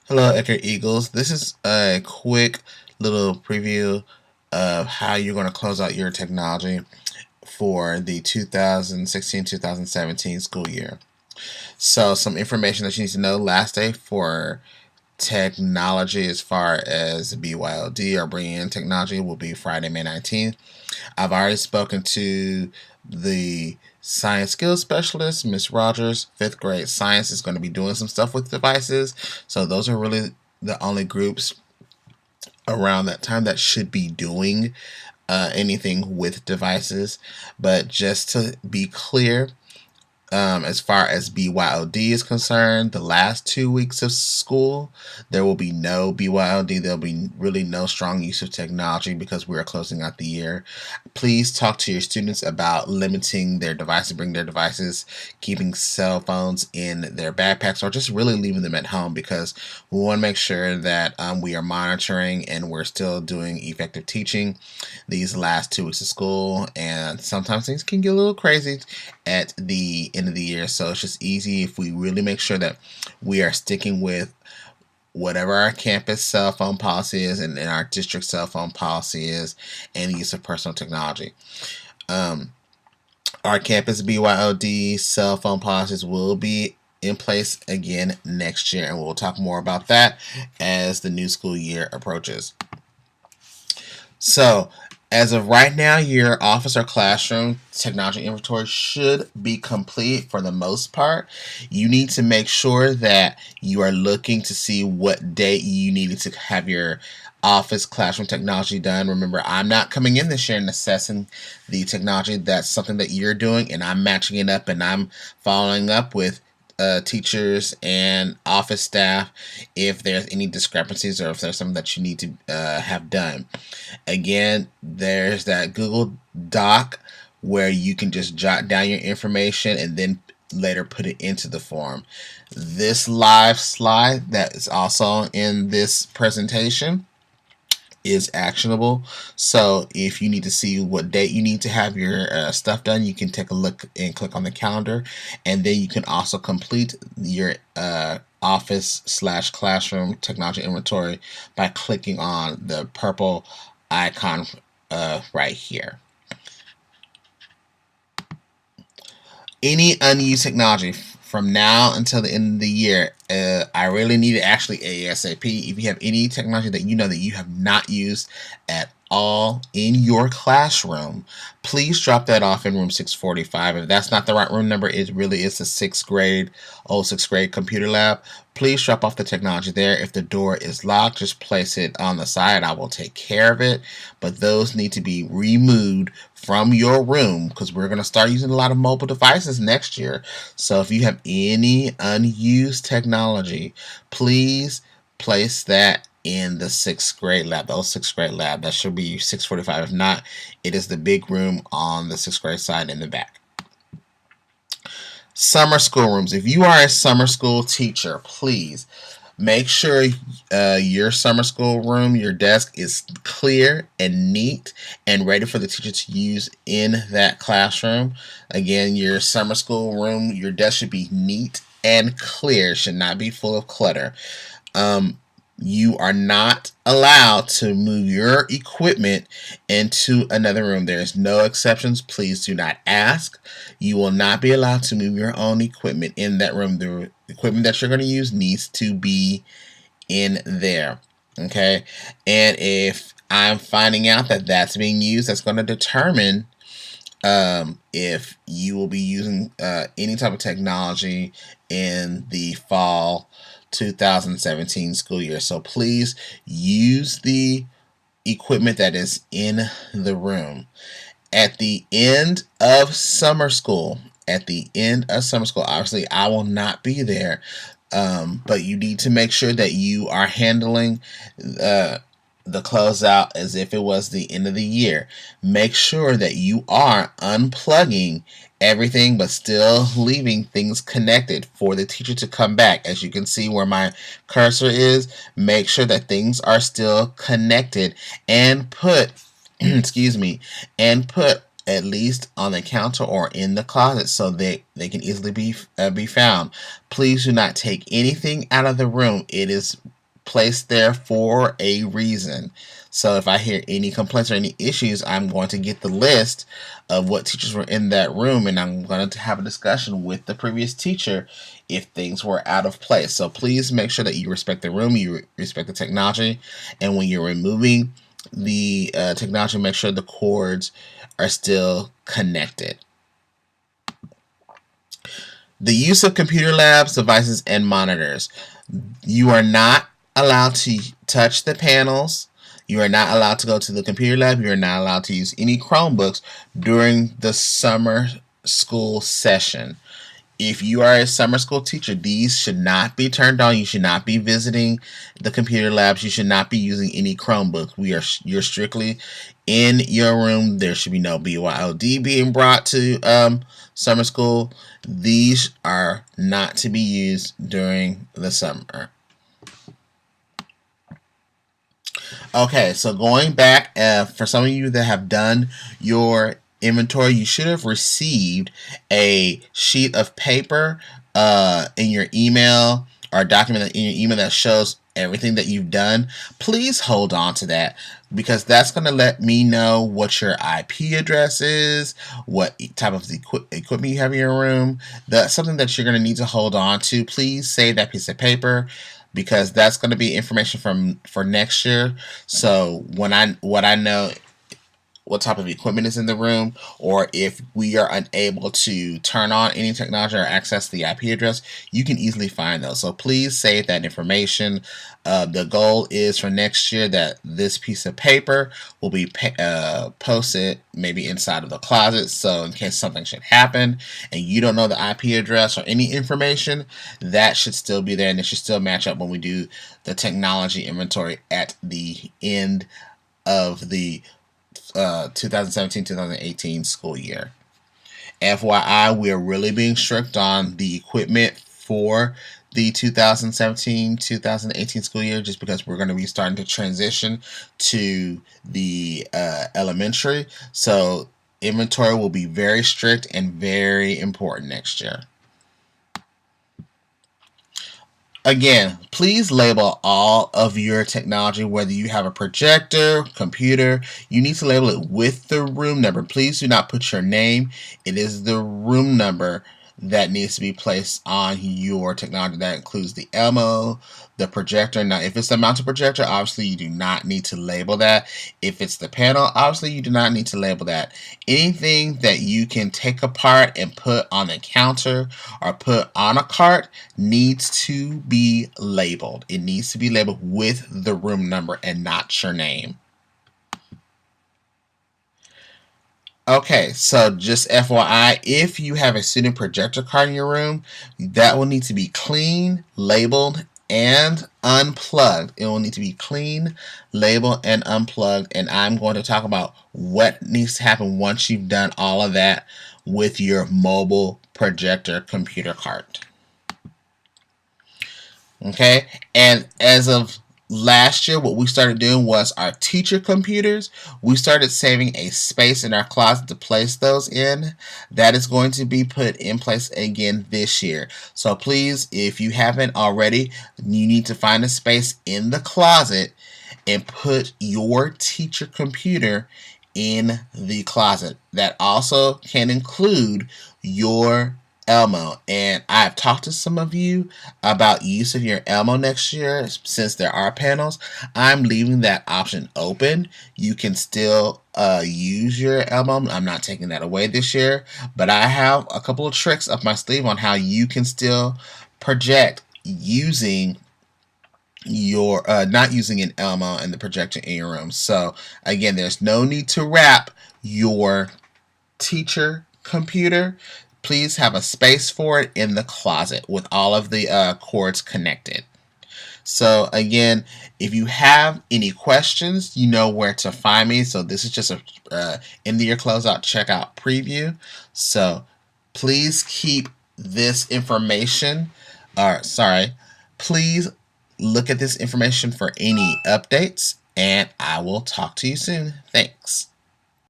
Hello, Ecker Eagles. This is a quick little preview of how you're going to close out your technology for the 2016-2017 school year. So, some information that you need to know: last day for technology as far as BYOD or bringing in technology will be Friday, May 19th. I've already spoken to the science skills specialist, Miss Rogers. Fifth grade science is going to be doing some stuff with devices. So those are really the only groups around that time that should be doing anything with devices. But just to be clear, as far as BYOD is concerned, the last 2 weeks of school, there will be no BYOD. There'll be really no strong use of technology because we are closing out the year. Please talk to your students about limiting their devices, bring their devices, keeping cell phones in their backpacks, or just really leaving them at home because we want to make sure that we are monitoring and we're still doing effective teaching these last 2 weeks of school. And sometimes things can get a little crazy at the end of the year. So it's just easy if we really make sure that we are sticking with whatever our campus cell phone policy is and our district cell phone policy is, and use of personal technology. Our campus BYOD cell phone policies will be in place again next year, and we'll talk more about that as the new school year approaches. So, as of right now, your office or classroom technology inventory should be complete for the most part. You need to make sure that you are looking to see what date you needed to have your office classroom technology done. Remember, I'm not coming in this year and assessing the technology. That's something that you're doing, and I'm matching it up and I'm following up with teachers and office staff if there's any discrepancies or if there's something that you need to have done. Again, there's that Google Doc where you can just jot down your information and then later put it into the form. This live slide that is also in this presentation is actionable. So if you need to see what date you need to have your stuff done, you can take a look and click on the calendar, and then you can also complete your office/classroom technology inventory by clicking on the purple icon right here. Any unused technology from now until the end of the year, I really need it actually ASAP. If you have any technology that you know that you have not used at all in your classroom, please drop that off in room 645. If that's not the right room number, it really is the old sixth grade computer lab. Please drop off the technology there. If the door is locked, just place it on the side. I will take care of it. But those need to be removed from your room because we're going to start using a lot of mobile devices next year. So if you have any unused technology, please place that in the sixth grade lab. The old sixth grade lab, that should be 645. If not, it is the big room on the sixth grade side in the back. Summer school rooms. If you are a summer school teacher, please make sure your summer school room, your desk is clear and neat and ready for the teacher to use in that classroom. Again, your summer school room, your desk should be neat and clear, should not be full of clutter. You are not allowed to move your equipment into another room. There's no exceptions. Please do not ask. You will not be allowed to move your own equipment in that room. The equipment that you're going to use needs to be in there. Okay? And if I'm finding out that that's being used, that's going to determine if you will be using any type of technology in the fall 2017 school year. So please use the equipment that is in the room. At the end of summer school, obviously I will not be there, but you need to make sure that you are handling the closeout as if it was the end of the year. Make sure that you are unplugging everything but still leaving things connected for the teacher to come back. As you can see where my cursor is, make sure that things are still connected and put excuse me, and put at least on the counter or in the closet so they can easily be found. Please do not take anything out of the room. It is placed there for a reason. So if I hear any complaints or any issues, I'm going to get the list of what teachers were in that room, and I'm going to have a discussion with the previous teacher if things were out of place. So please make sure that you respect the room, you respect the technology, and when you're removing the technology, make sure the cords are still connected. The use of computer labs, devices, and monitors. You are not allowed to touch the panels. You are not allowed to go to the computer lab. You are not allowed to use any Chromebooks during the summer school session. If you are a summer school teacher, these should not be turned on. You should not be visiting the computer labs. You should not be using any Chromebooks. You're strictly in your room. There should be no BYOD being brought to summer school. These are not to be used during the summer. Okay, so going back, for some of you that have done your inventory, you should have received a sheet of paper in your email, or a document in your email that shows everything that you've done. Please hold on to that, because that's going to let me know what your IP address is, what type of equipment you have in your room. That's something that you're going to need to hold on to. Please save that piece of paper, because that's going to be information for next year. So what I know what type of equipment is in the room, or if we are unable to turn on any technology or access the IP address, you can easily find those. So please save that information. The goal is for next year that this piece of paper will be posted maybe inside of the closet, so in case something should happen and you don't know the IP address or any information, that should still be there, and it should still match up when we do the technology inventory at the end of the 2017-2018 school year. FYI, we are really being strict on the equipment for the 2017-2018 school year, just because we're going to be starting to transition to the elementary. So inventory will be very strict and very important next year. Again, please label all of your technology, whether you have a projector, computer. You need to label it with the room number. Please do not put your name. It is the room number that needs to be placed on your technology. That includes the Elmo, the projector. Now, if it's the mounted projector, obviously you do not need to label that. If it's the panel, obviously you do not need to label that. Anything that you can take apart and put on the counter or put on a cart needs to be labeled. It needs to be labeled with the room number and not your name. Okay, so just FYI, if you have a student projector card in your room, that will need to be clean, labeled, and unplugged. It will need to be clean, labeled, and unplugged, and I'm going to talk about what needs to happen once you've done all of that with your mobile projector computer card. Okay, and as of last year, what we started doing was our teacher computers. We started saving a space in our closet to place those in. That is going to be put in place again this year. So please, if you haven't already, you need to find a space in the closet and put your teacher computer in the closet. That also can include your Elmo, and I've talked to some of you about use of your Elmo next year. Since there are panels, I'm leaving that option open. You can still use your Elmo. I'm not taking that away this year, but I have a couple of tricks up my sleeve on how you can still project using your not using an Elmo and the projector in your room. So again, there's no need to wrap your teacher computer. Please have a space for it in the closet with all of the cords connected. So again, if you have any questions, you know where to find me. So this is just a end of your closeout checkout preview. So please keep this information, please look at this information for any updates, and I will talk to you soon. Thanks.